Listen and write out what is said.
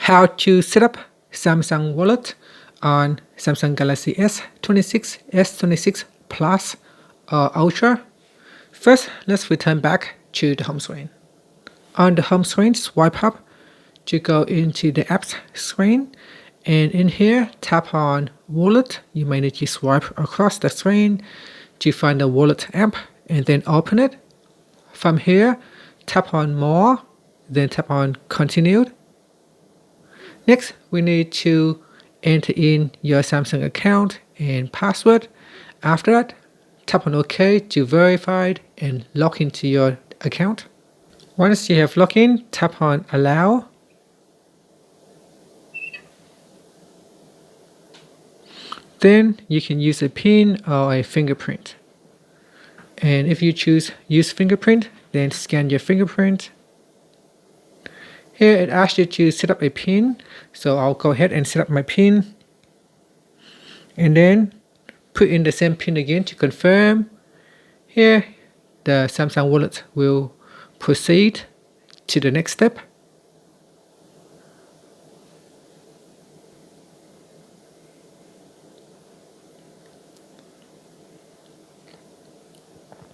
How to set up Samsung Wallet on Samsung Galaxy S26, S26 Plus or Ultra. First, let's return back to the home screen. On the home screen, swipe up to go into the apps screen, and in here tap on Wallet. You may need to swipe across the screen to find the Wallet app and then open it. From here, tap on More, then tap on Continued. Next, we need to enter in your Samsung account and password. After that, tap on OK to verify it and log into your account. Once you have logged in, tap on Allow. Then you can use a PIN or a fingerprint. And if you choose Use Fingerprint, then scan your fingerprint. Here it asks you to set up a PIN, so I'll go ahead and set up my PIN. And then put in the same PIN again to confirm. Here, the Samsung Wallet will proceed to the next step.